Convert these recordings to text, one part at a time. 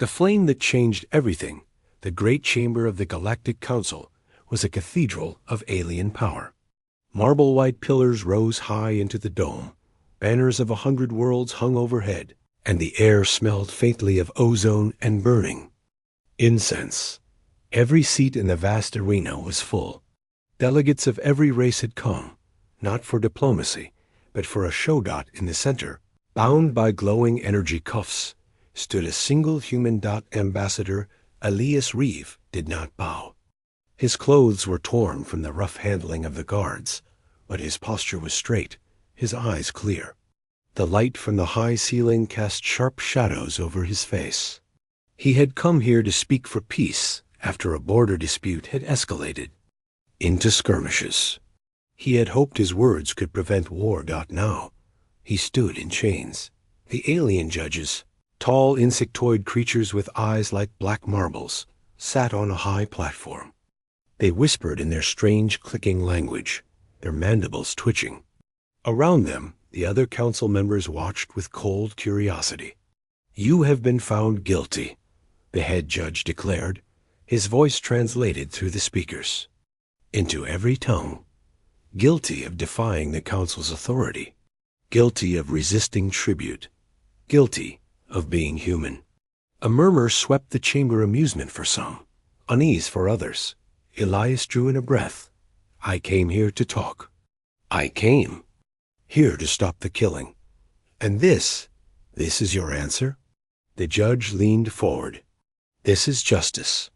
The flame that changed everything, the great chamber of the Galactic Council, was a cathedral of alien power. Marble-white pillars rose high into the dome, banners of 100 worlds hung overhead, and the air smelled faintly of ozone and burning incense. Every seat in the vast arena was full. Delegates of every race had come, not for diplomacy, but for a show dot in the center. Bound by glowing energy cuffs, stood a single human. Ambassador Elias Reeve did not bow. His clothes were torn from the rough handling of the guards, but his posture was straight, his eyes clear. The light from the high ceiling cast sharp shadows over his face. He had come here to speak for peace after a border dispute had escalated into skirmishes. He had hoped his words could prevent war. Now, he stood in chains. The alien judges, tall insectoid creatures with eyes like black marbles, sat on a high platform. They whispered in their strange clicking language, their mandibles twitching. Around them, the other council members watched with cold curiosity. "You have been found guilty," the head judge declared, his voice translated through the speakers into every tongue. "Guilty of defying the council's authority, guilty of resisting tribute, guilty of being human." A murmur swept the chamber, amusement for some, unease for others. Elias drew in a breath. "I came here to talk. I came here to stop the killing. And this is your answer?" The judge leaned forward. "This is justice."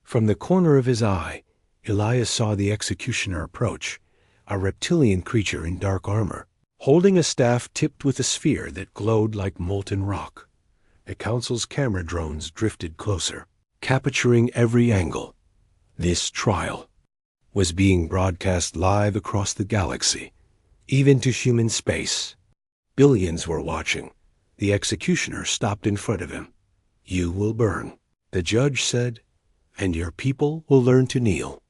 From the corner of his eye, Elias saw the executioner approach, a reptilian creature in dark armor, holding a staff tipped with a sphere that glowed like molten rock. The council's camera drones drifted closer, capturing every angle. This trial was being broadcast live across the galaxy, even to human space. Billions were watching. The executioner stopped in front of him. "You will burn," the judge said, "and your people will learn to kneel."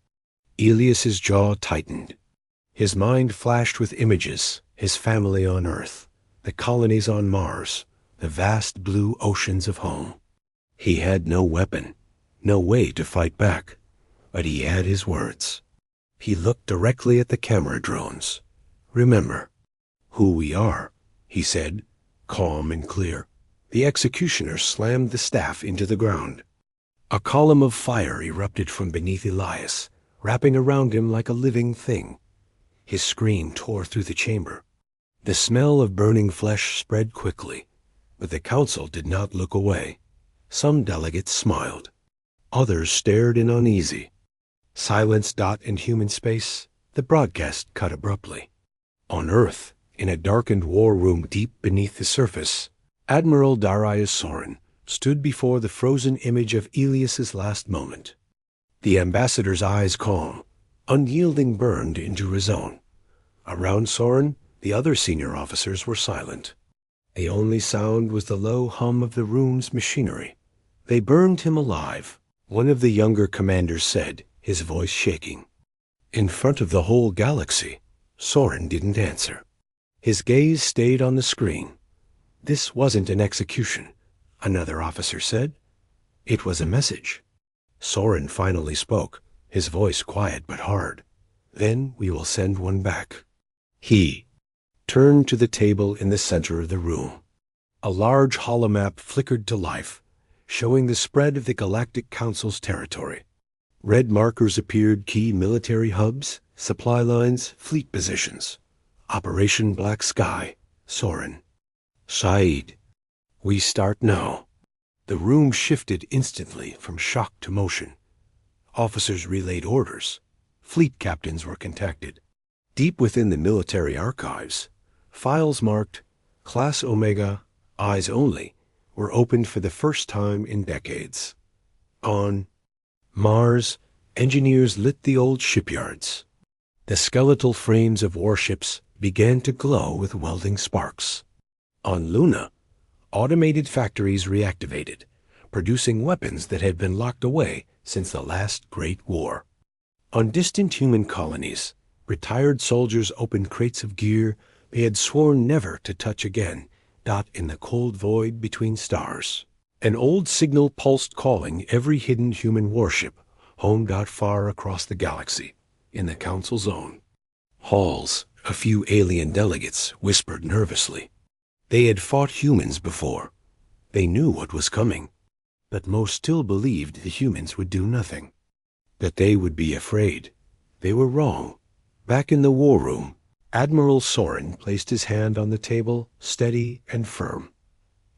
Elias's jaw tightened. His mind flashed with images, his family on Earth, the colonies on Mars, the vast blue oceans of home. He had no weapon, no way to fight back, but he had his words. He looked directly at the camera drones. "Remember who we are," he said, calm and clear. The executioner slammed the staff into the ground. A column of fire erupted from beneath Elias, wrapping around him like a living thing. His scream tore through the chamber. The smell of burning flesh spread quickly, but the council did not look away. Some delegates smiled. Others stared in uneasy. Silence. In human space, the broadcast cut abruptly. On Earth, in a darkened war room deep beneath the surface, Admiral Darius Soren stood before the frozen image of Elias's last moment. The ambassador's eyes calm, unyielding, burned into his own. Around Soren, the other senior officers were silent. The only sound was the low hum of the room's machinery. "They burned him alive," one of the younger commanders said, his voice shaking. In front of the whole galaxy, Soren didn't answer. His gaze stayed on the screen. "This wasn't an execution," another officer said. "It was a message." Soren finally spoke, his voice quiet but hard. "Then we will send one back." He turned to the table in the center of the room. A large holomap flickered to life, showing the spread of the Galactic Council's territory. Red markers appeared, key military hubs, supply lines, fleet positions. Operation Black Sky, Soren. "Said, we start now." The room shifted instantly from shock to motion. Officers relayed orders. Fleet captains were contacted. Deep within the military archives, files marked Class Omega, Eyes Only, were opened for the first time in decades. On Mars, engineers lit the old shipyards. The skeletal frames of warships began to glow with welding sparks. On Luna, automated factories reactivated, producing weapons that had been locked away since the last Great War. On distant human colonies, retired soldiers opened crates of gear they had sworn never to touch again, in the cold void between stars. An old signal pulsed, calling every hidden human warship homed out far across the galaxy in the Council zone. Halls, a few alien delegates whispered nervously. They had fought humans before. They knew what was coming. But most still believed the humans would do nothing. That they would be afraid. They were wrong. Back in the war room, Admiral Soren placed his hand on the table, steady and firm.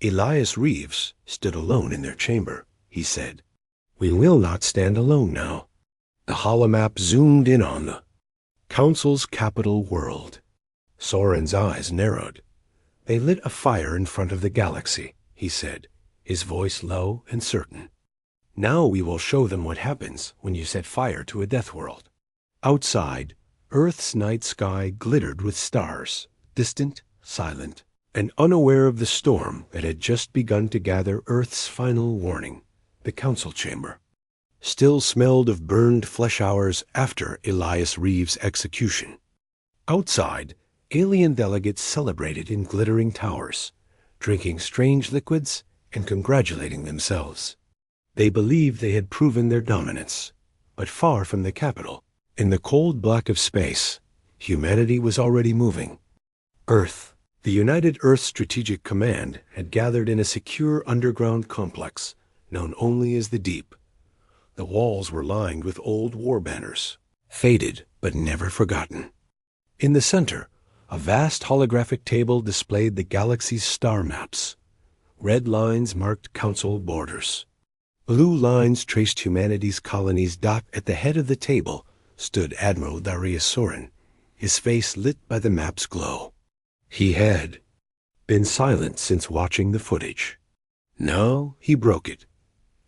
Elias Reeves stood alone in their chamber. He said, "We will not stand alone now." The holomap zoomed in on the Council's capital world. Soren's eyes narrowed. "They lit a fire in front of the galaxy," he said, his voice low and certain. "Now we will show them what happens when you set fire to a death world." Outside, Earth's night sky glittered with stars, distant, silent, and unaware of the storm that had just begun to gather. Earth's final warning, the Council chamber, still smelled of burned flesh hours after Elias Reeves' execution. Outside, alien delegates celebrated in glittering towers, drinking strange liquids and congratulating themselves. They believed they had proven their dominance, but far from the capital, in the cold black of space, humanity was already moving. Earth, the United Earth Strategic Command, had gathered in a secure underground complex known only as the Deep. The walls were lined with old war banners, faded but never forgotten. In the center, a vast holographic table displayed the galaxy's star maps. Red lines marked Council borders. Blue lines traced humanity's colonies. At the head of the table stood Admiral Darius Soren, his face lit by the map's glow. He had been silent since watching the footage. Now he broke it.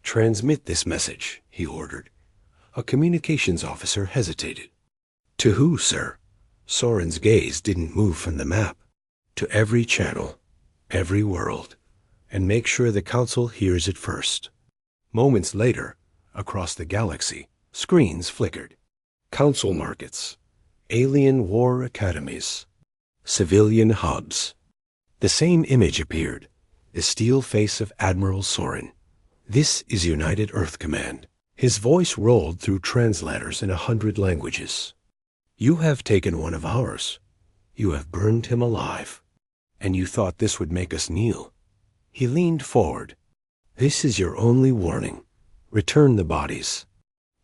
"Transmit this message," he ordered. A communications officer hesitated. "To who, sir?" Soren's gaze didn't move from the map. "To every channel, every world, and make sure the Council hears it first." Moments later, across the galaxy, screens flickered. Council markets, alien war academies, civilian hubs. The same image appeared, the steel face of Admiral Soren. "This is United Earth Command." His voice rolled through translators in 100 languages. "You have taken one of ours. You have burned him alive. And you thought this would make us kneel." He leaned forward. "This is your only warning. Return the bodies.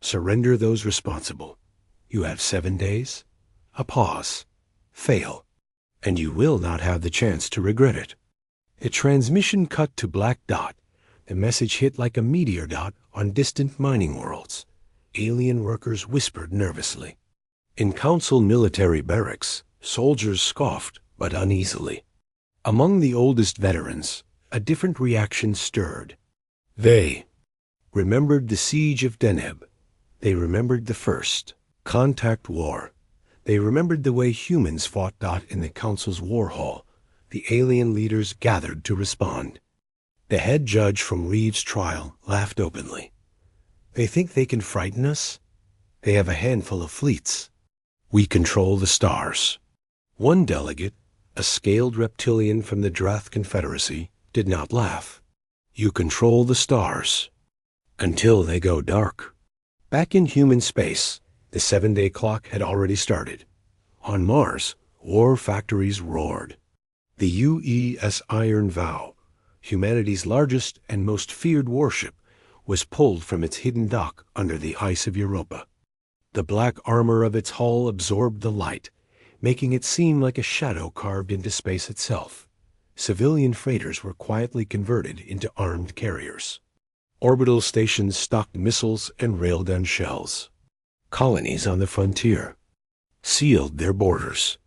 Surrender those responsible. You have 7 days. A pause. Fail. And you will not have the chance to regret it." The transmission cut to black dot. The message hit like a meteor dot on distant mining worlds. Alien workers whispered nervously. In Council military barracks, soldiers scoffed, but uneasily. Among the oldest veterans, a different reaction stirred. They remembered the siege of Deneb. They remembered the first contact war. They remembered the way humans fought. In the Council's war hall, the alien leaders gathered to respond. The head judge from Reeves' trial laughed openly. "They think they can frighten us? They have a handful of fleets. We control the stars." One delegate, a scaled reptilian from the Drath Confederacy, did not laugh. "You control the stars. Until they go dark." Back in human space, the 7-day clock had already started. On Mars, war factories roared. The UES Iron Vow, humanity's largest and most feared warship, was pulled from its hidden dock under the ice of Europa. The black armor of its hull absorbed the light, making it seem like a shadow carved into space itself. Civilian freighters were quietly converted into armed carriers. Orbital stations stocked missiles and railgun shells. Colonies on the frontier sealed their borders.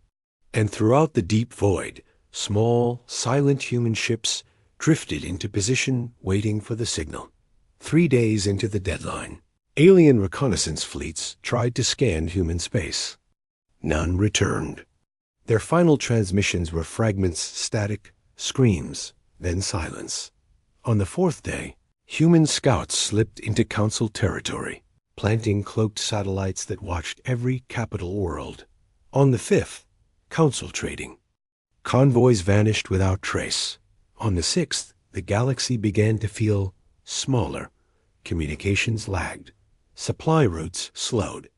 And throughout the deep void, small, silent human ships drifted into position, waiting for the signal. 3 days into the deadline, alien reconnaissance fleets tried to scan human space. None returned. Their final transmissions were fragments, static, screams, then silence. On the 4th day, human scouts slipped into Council territory, planting cloaked satellites that watched every capital world. On the 5th, Council trading. Convoys vanished without trace. On the 6th, The galaxy began to feel smaller. Communications lagged. Supply routes slowed.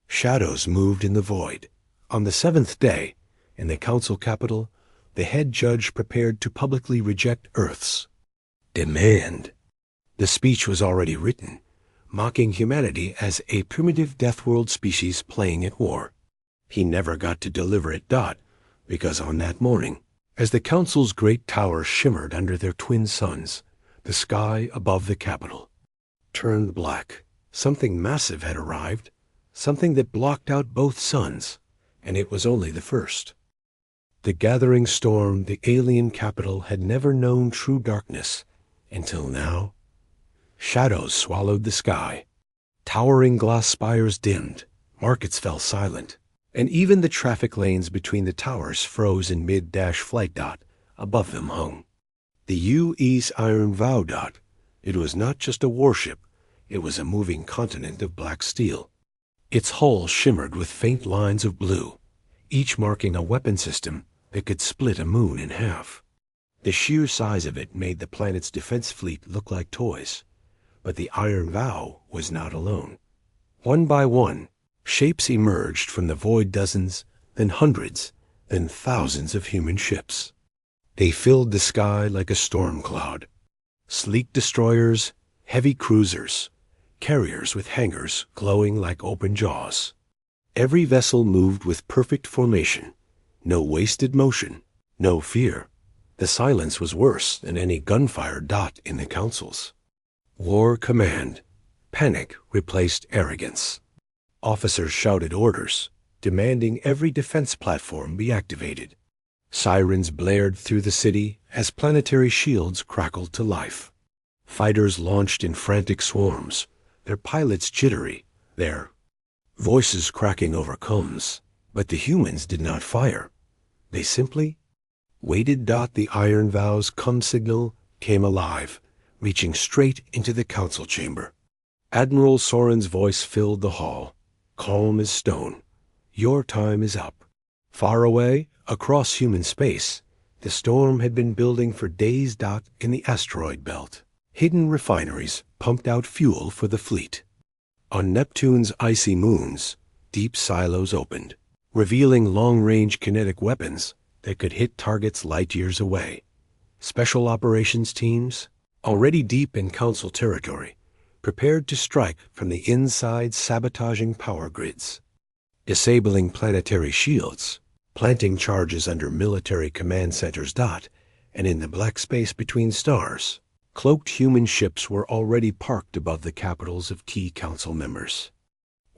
Shadows moved in the void. On the seventh day, in the council capital, the head judge prepared to publicly reject Earth's demand. The speech was already written, mocking humanity as a primitive death-world species playing at war. He never got to deliver it, because on that morning, as the council's great towers shimmered under their twin suns, the sky above the capital turned black. Something massive had arrived, something that blocked out both suns, and it was only the first. The gathering storm, the alien capital, had never known true darkness until now. Shadows swallowed the sky. Towering glass spires dimmed. Markets fell silent. And even the traffic lanes between the towers froze in mid-flight. Above them hung the U.E.'s Iron Vow. It was not just a warship. It was a moving continent of black steel. Its hull shimmered with faint lines of blue, each marking a weapon system that could split a moon in half. The sheer size of it made the planet's defense fleet look like toys. But the Iron Vow was not alone. One by one, shapes emerged from the void, dozens, then hundreds, then thousands of human ships. They filled the sky like a storm cloud. Sleek destroyers, heavy cruisers, carriers with hangars glowing like open jaws. Every vessel moved with perfect formation. No wasted motion, no fear. The silence was worse than any gunfire in the councils. War command. Panic replaced arrogance. Officers shouted orders, demanding every defense platform be activated. Sirens blared through the city as planetary shields crackled to life. Fighters launched in frantic swarms, their pilots jittery, their voices cracking over combs. But the humans did not fire. They simply waited. The Iron Vow's come signal came alive, reaching straight into the council chamber. Admiral Soren's voice filled the hall, calm as stone. Your time is up. Far away, across human space, the storm had been building for days. In the asteroid belt, hidden refineries pumped out fuel for the fleet. On Neptune's icy moons, deep silos opened, revealing long-range kinetic weapons that could hit targets light years away. Special operations teams, already deep in council territory, prepared to strike from the inside, sabotaging power grids, disabling planetary shields, planting charges under military command centers. And in the black space between stars, cloaked human ships were already parked above the capitals of key council members.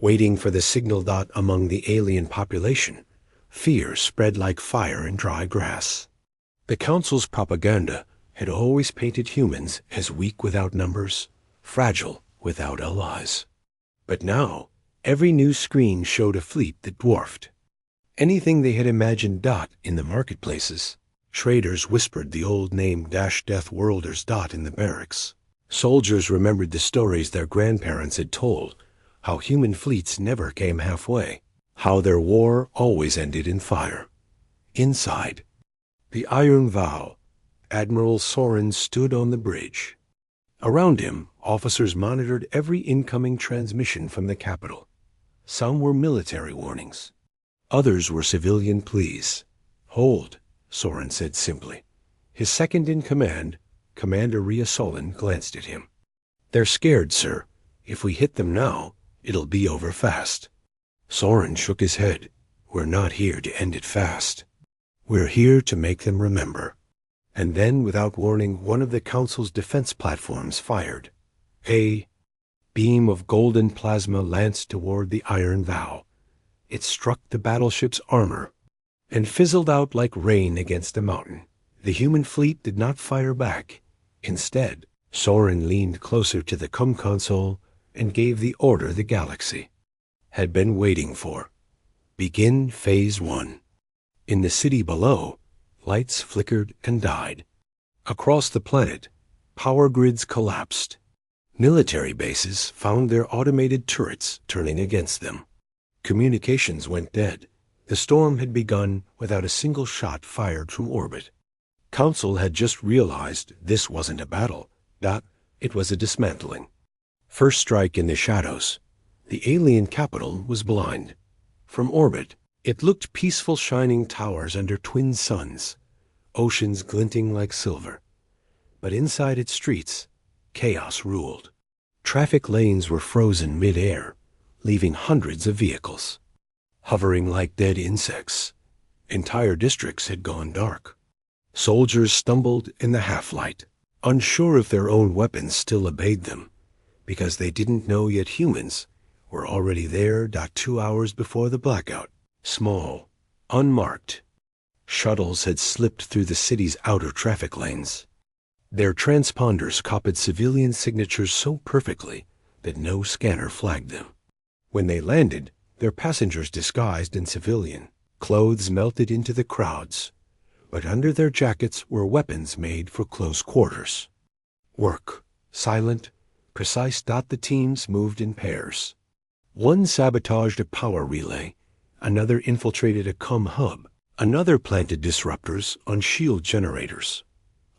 Waiting for the signal. Among the alien population, fear spread like fire in dry grass. The council's propaganda had always painted humans as weak without numbers, fragile without allies. But now, every new screen showed a fleet that dwarfed anything they had imagined. In the marketplaces, traders whispered the old name Death Worlders. In the barracks, soldiers remembered the stories their grandparents had told, how human fleets never came halfway, how their war always ended in fire. Inside the Iron Vow, Admiral Soren stood on the bridge. Around him, officers monitored every incoming transmission from the capital. Some were military warnings. Others were civilian pleas. Hold, Soren said simply. His second-in-command, Commander Riasolen, glanced at him. They're scared, sir. If we hit them now, it'll be over fast. Soren shook his head. We're not here to end it fast. We're here to make them remember. And then, without warning, one of the council's defense platforms fired. A beam of golden plasma lanced toward the Iron Vow. It struck the battleship's armor and fizzled out like rain against a mountain. The human fleet did not fire back. Instead, Soren leaned closer to the console and gave the order the galaxy had been waiting for. Begin Phase 1. In the city below, lights flickered and died. Across the planet, power grids collapsed. Military bases found their automated turrets turning against them. Communications went dead. The storm had begun without a single shot fired from orbit. Council had just realized this wasn't a battle. It was a dismantling. First strike in the shadows. The alien capital was blind. From orbit, it looked peaceful, shining towers under twin suns, oceans glinting like silver. But inside its streets, chaos ruled. Traffic lanes were frozen mid-air, leaving hundreds of vehicles hovering like dead insects. Entire districts had gone dark. Soldiers stumbled in the half-light, unsure if their own weapons still obeyed them, because they didn't know yet humans were already there. 2 hours before the blackout. Small, unmarked shuttles had slipped through the city's outer traffic lanes. Their transponders copied civilian signatures so perfectly that no scanner flagged them. When they landed, their passengers disguised in civilian clothes melted into the crowds, but under their jackets were weapons made for close quarters. Work, silent, precise. The teams moved in pairs. One sabotaged a power relay, another infiltrated a comm hub, another planted disruptors on shield generators.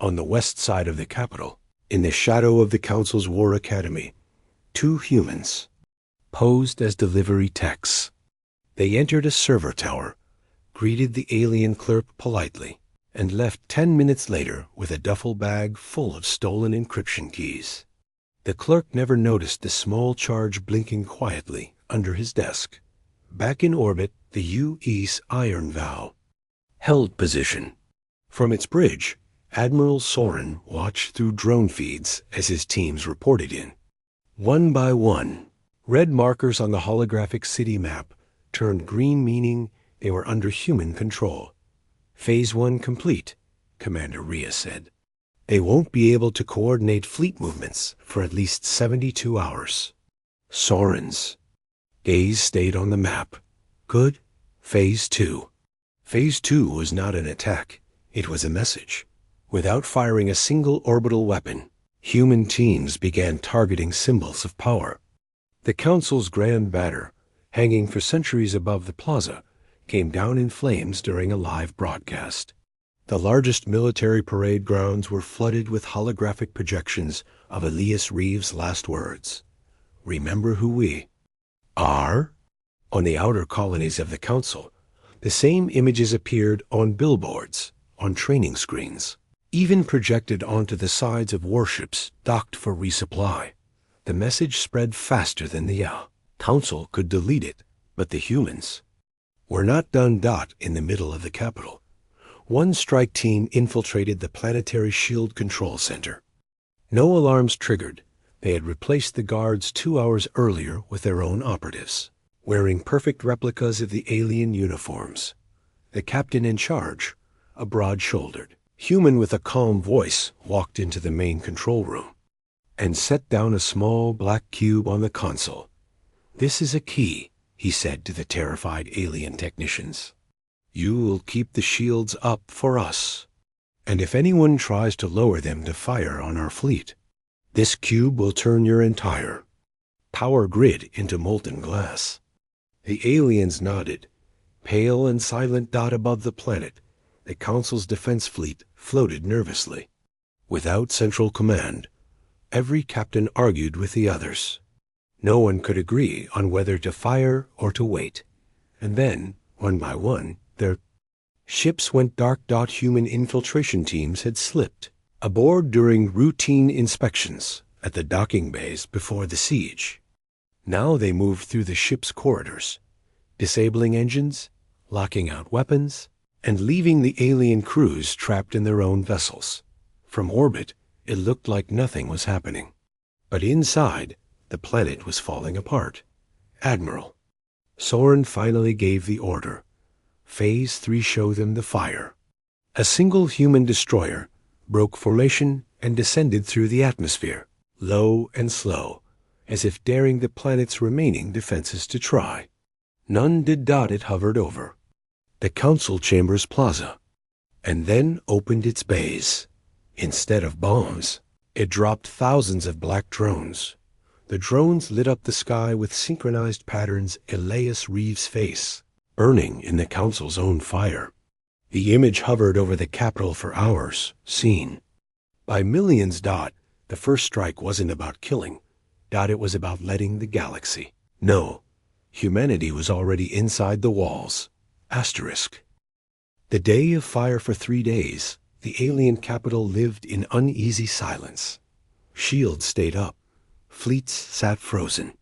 On the west side of the capital, in the shadow of the Council's War Academy, 2 humans posed as delivery techs. They entered a server tower, greeted the alien clerk politely, and left 10 minutes later with a duffel bag full of stolen encryption keys. The clerk never noticed the small charge blinking quietly under his desk. Back in orbit, the U.S. Iron Vow held position. From its bridge, Admiral Soren watched through drone feeds as his teams reported in. One by one, red markers on the holographic city map turned green, meaning they were under human control. Phase 1 complete, Commander Rhea said. They won't be able to coordinate fleet movements for at least 72 hours. Soren's gaze stayed on the map. Good. Phase 2. Phase 2 was not an attack. It was a message. Without firing a single orbital weapon, human teams began targeting symbols of power. The Council's grand banner, hanging for centuries above the plaza, came down in flames during a live broadcast. The largest military parade grounds were flooded with holographic projections of Elias Reeves' last words. Remember who we are? On the outer colonies of the Council, the same images appeared on billboards, on training screens, even projected onto the sides of warships docked for resupply. The message spread faster than the Council could delete it, but the humans were not done. In the middle of the capital, one strike team infiltrated the planetary shield control center. No alarms triggered. They had replaced the guards 2 hours earlier with their own operatives, wearing perfect replicas of the alien uniforms. The captain in charge, a broad-shouldered human with a calm voice, walked into the main control room and set down a small black cube on the console. "This is a key," he said to the terrified alien technicians. "You'll keep the shields up for us, and if anyone tries to lower them to fire on our fleet, this cube will turn your entire power grid into molten glass." The aliens nodded. Pale and silent. Above the planet, the Council's defense fleet floated nervously. Without central command, every captain argued with the others. No one could agree on whether to fire or to wait. And then, one by one, their ships went dark. Human infiltration teams had slipped aboard during routine inspections at the docking bays before the siege. Now they moved through the ship's corridors, disabling engines, locking out weapons, and leaving the alien crews trapped in their own vessels. From orbit, it looked like nothing was happening. But inside, the planet was falling apart. "Admiral." Soren finally gave the order. Phase 3, show them the fire. A single human destroyer broke formation and descended through the atmosphere, low and slow, as if daring the planet's remaining defenses to try. None did. It hovered over the Council Chambers Plaza, and then opened its bays. Instead of bombs, it dropped thousands of black drones. The drones lit up the sky with synchronized patterns. Elias Reeves' face burning in the Council's own fire. The image hovered over the capital for hours, seen. By millions. The first strike wasn't about killing. It was about letting the galaxy know humanity was already inside the walls. Asterisk. The day of fire for 3 days, the alien capital lived in uneasy silence. Shields stayed up. Fleets sat frozen.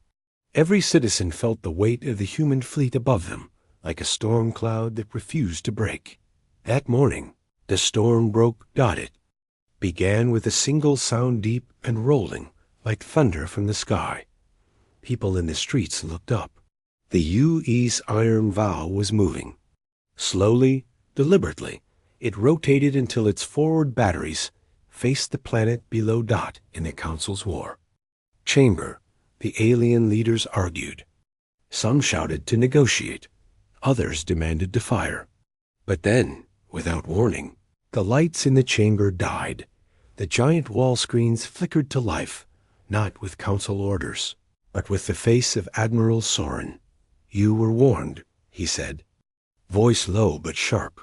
Every citizen felt the weight of the human fleet above them, like a storm cloud that refused to break. That morning, the storm broke. It began with a single sound, deep and rolling, like thunder from the sky. People in the streets looked up. The UE's iron vow was moving. Slowly, deliberately, it rotated until its forward batteries faced the planet below. In the Council's war chamber, the alien leaders argued. Some shouted to negotiate. Others demanded to fire. But then, without warning, the lights in the chamber died. The giant wall screens flickered to life, not with Council orders, but with the face of Admiral Soren. "You were warned," he said, voice low but sharp.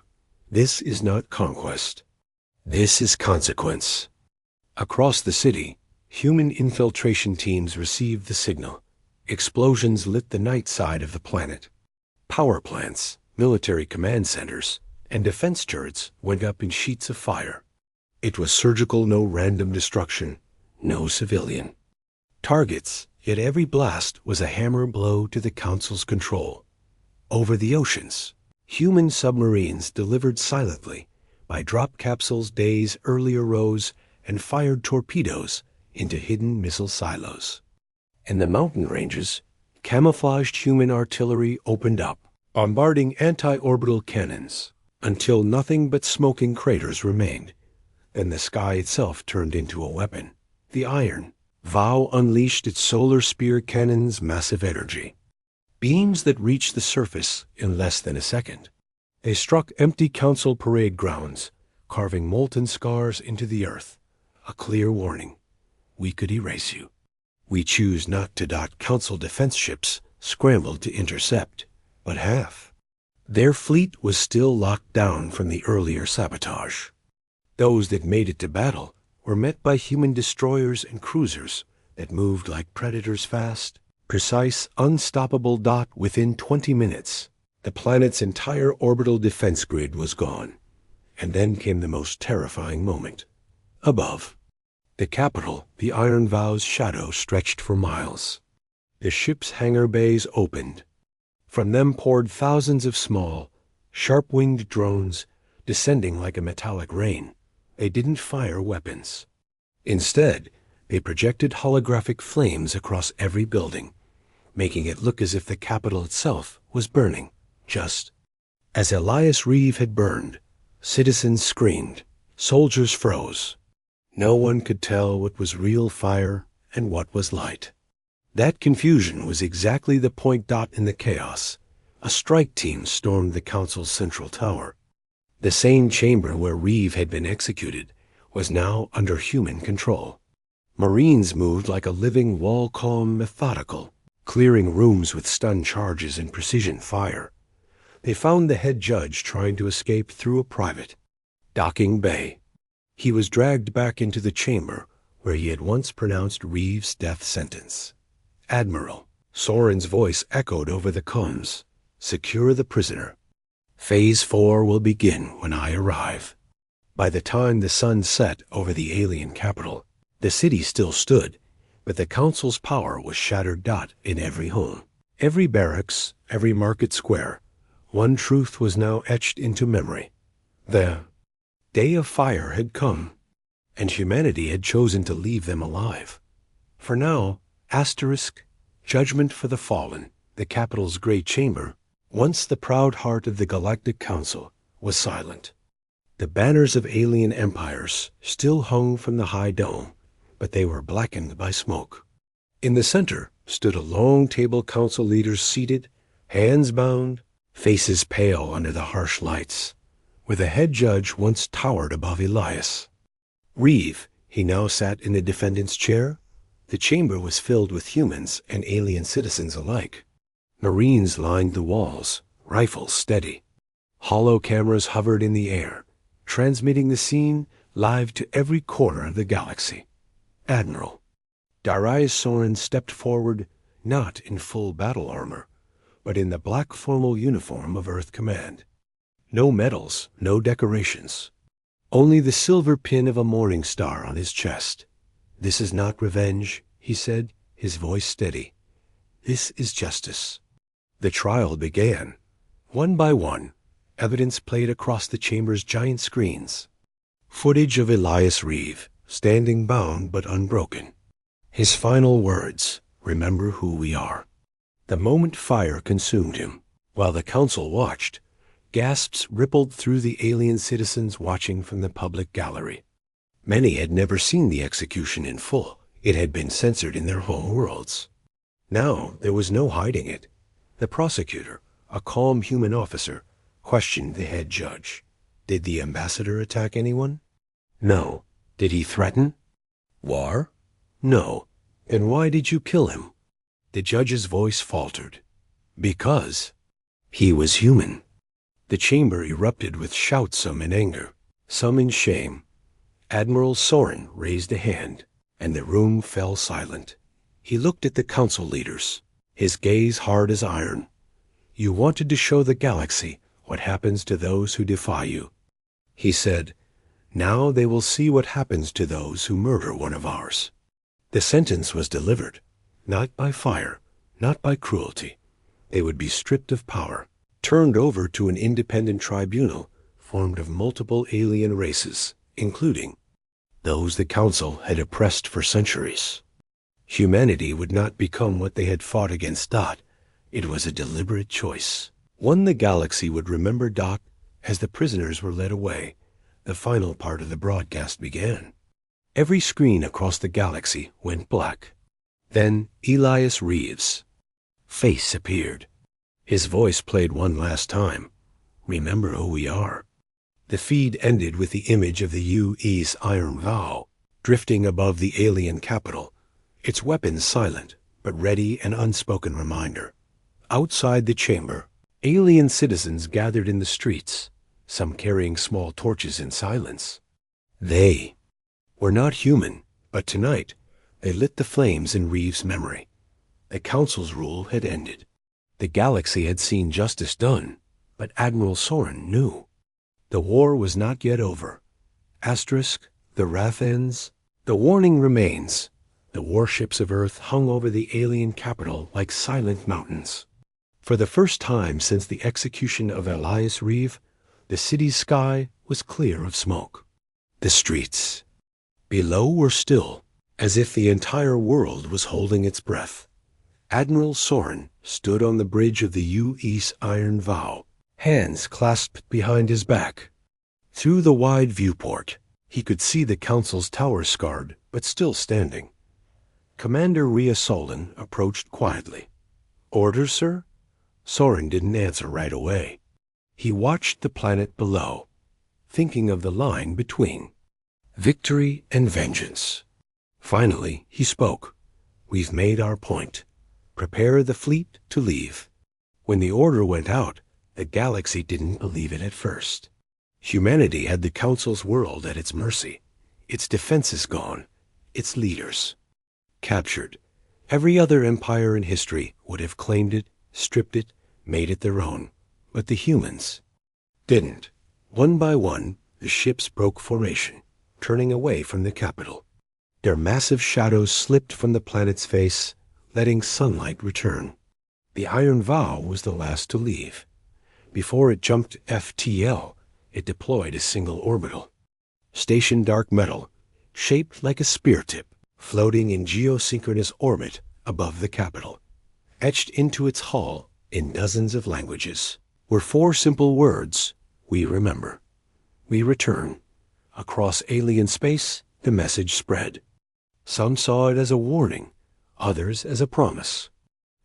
"This is not conquest. This is consequence." Across the city, human infiltration teams received the signal. Explosions lit the night side of the planet. Power plants, military command centers, and defense turrets went up in sheets of fire. It was surgical, no random destruction, no civilian targets, yet every blast was a hammer blow to the Council's control. Over the oceans, human submarines delivered silently by drop capsules days earlier rose and fired torpedoes into hidden missile silos. In the mountain ranges, camouflaged human artillery opened up, bombarding anti-orbital cannons, until nothing but smoking craters remained. Then the sky itself turned into a weapon. The iron vow unleashed its solar spear cannons' massive energy. Beams that reached the surface in less than a second. They struck empty Council parade grounds, carving molten scars into the earth. A clear warning. We could erase you. We choose not to. Council defense ships scrambled to intercept, but half. Their fleet was still locked down from the earlier sabotage. Those that made it to battle were met by human destroyers and cruisers that moved like predators, fast, precise, unstoppable. Within 20 minutes, the planet's entire orbital defense grid was gone. And then came the most terrifying moment. Above the capital, the iron vow's shadow stretched for miles. The ship's hangar bays opened. From them poured thousands of small, sharp-winged drones, descending like a metallic rain. They didn't fire weapons. Instead, they projected holographic flames across every building, making it look as if the capital itself was burning, just as Elias Reeve had burned. Citizens screamed. Soldiers froze. No one could tell what was real fire and what was light. That confusion was exactly the point. In the chaos, a strike team stormed the Council's central tower. The same chamber where Reeve had been executed was now under human control. Marines moved like a living wall column, methodical, clearing rooms with stun charges and precision fire. They found the head judge trying to escape through a private docking bay. He was dragged back into the chamber where he had once pronounced Reeve's death sentence. "Admiral," Soren's voice echoed over the comms. "Secure the prisoner. Phase 4 will begin when I arrive." By the time the sun set over the alien capital, the city still stood, but the Council's power was shattered. In every home, every barracks, every market square, one truth was now etched into memory. The day of fire had come, and humanity had chosen to leave them alive. For now, judgment for the fallen, the capital's great chamber, once the proud heart of the Galactic Council, was silent. The banners of alien empires still hung from the high dome, but they were blackened by smoke. In the center stood a long table, Council leaders seated, hands bound, faces pale under the harsh lights, where the head judge once towered above Elias Reeve. He now sat in the defendant's chair. The chamber was filled with humans and alien citizens alike. Marines lined the walls, rifles steady. Hollow cameras hovered in the air, transmitting the scene live to every corner of the galaxy. Admiral Darius Soren stepped forward, not in full battle armor, but in the black formal uniform of Earth Command. No medals, no decorations. Only the silver pin of a morning star on his chest. "This is not revenge," he said, his voice steady. "This is justice." The trial began. One by one, evidence played across the chamber's giant screens. Footage of Elias Reeve, standing bound but unbroken. His final words, "Remember who we are." The moment fire consumed him. While the council watched, gasps rippled through the alien citizens watching from the public gallery. Many had never seen the execution in full. It had been censored in their home worlds. Now there was no hiding it. The prosecutor, a calm human officer, questioned the head judge. Did the ambassador attack anyone? No. Did he threaten? War? No. Then why did you kill him? The judge's voice faltered. Because he was human. The chamber erupted with shouts, some in anger, some in shame. Admiral Soren raised a hand, and the room fell silent. He looked at the council leaders, his gaze hard as iron. "You wanted to show the galaxy what happens to those who defy you," he said. "Now they will see what happens to those who murder one of ours." The sentence was delivered, not by fire, not by cruelty. They would be stripped of power, turned over to an independent tribunal formed of multiple alien races, including those the council had oppressed for centuries. Humanity would not become what they had fought against Dot. It was a deliberate choice. One the galaxy would remember. Dot, as the prisoners were led away, the final part of the broadcast began. Every screen across the galaxy went black. Then Elias Reeves' face appeared. His voice played one last time. "Remember who we are." The feed ended with the image of the UE's Iron Vow, drifting above the alien capital, its weapons silent, but ready, an unspoken reminder. Outside the chamber, alien citizens gathered in the streets, some carrying small torches in silence. They were not human, but tonight they lit the flames in Reeves' memory. The council's rule had ended. The galaxy had seen justice done, but Admiral Soren knew. The war was not yet over. Asterisk, the wrath ends. The warning remains. The warships of Earth hung over the alien capital like silent mountains. For the first time since the execution of Elias Reeve, the city's sky was clear of smoke. The streets below were still, as if the entire world was holding its breath. Admiral Soren stood on the bridge of the UE's Iron Vow, hands clasped behind his back. Through the wide viewport, he could see the council's tower scarred, but still standing. Commander Rhea Solon approached quietly. "Orders, sir?" Soren didn't answer right away. He watched the planet below, thinking of the line between victory and vengeance. Finally, he spoke. "We've made our point. Prepare the fleet to leave." When the order went out, the galaxy didn't believe it at first. Humanity had the Council's world at its mercy, its defenses gone, its leaders captured. Every other empire in history would have claimed it, stripped it, made it their own. But the humans didn't. One by one, the ships broke formation, turning away from the capital. Their massive shadows slipped from the planet's face, letting sunlight return. The Iron Vow was the last to leave. Before it jumped FTL, it deployed a single orbital. Station dark metal, shaped like a spear tip, floating in geosynchronous orbit above the capital. Etched into its hull, in dozens of languages, were 4 simple words: "We remember. We return." Across alien space, the message spread. Some saw it as a warning, others as a promise.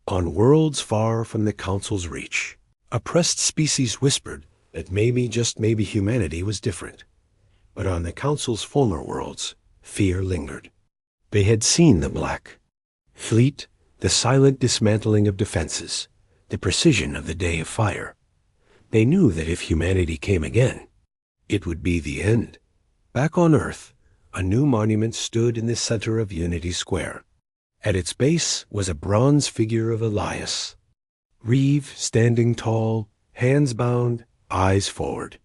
On worlds far from the Council's reach, oppressed species whispered that maybe, just maybe, humanity was different. But on the Council's former worlds, fear lingered. They had seen the black fleet, the silent dismantling of defenses, the precision of the day of fire. They knew that if humanity came again, it would be the end. Back on Earth, a new monument stood in the center of Unity Square. At its base was a bronze figure of Elias, Reeve standing tall, hands bound, eyes forward.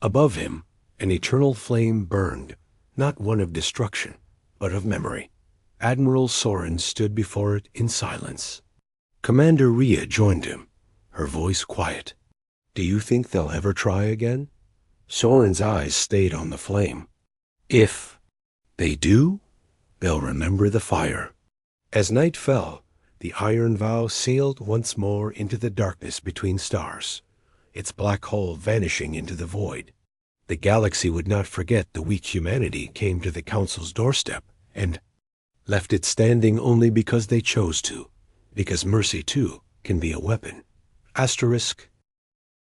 Above him, an eternal flame burned, not one of destruction, but of memory. Admiral Soren stood before it in silence. Commander Rhea joined him, her voice quiet. "Do you think they'll ever try again?" Soren's eyes stayed on the flame. "If they do, they'll remember the fire." As night fell, the iron vow sailed once more into the darkness between stars, its black hull vanishing into the void. The galaxy would not forget the weak humanity came to the Council's doorstep and left it standing only because they chose to, because mercy, too, can be a weapon. Asterisk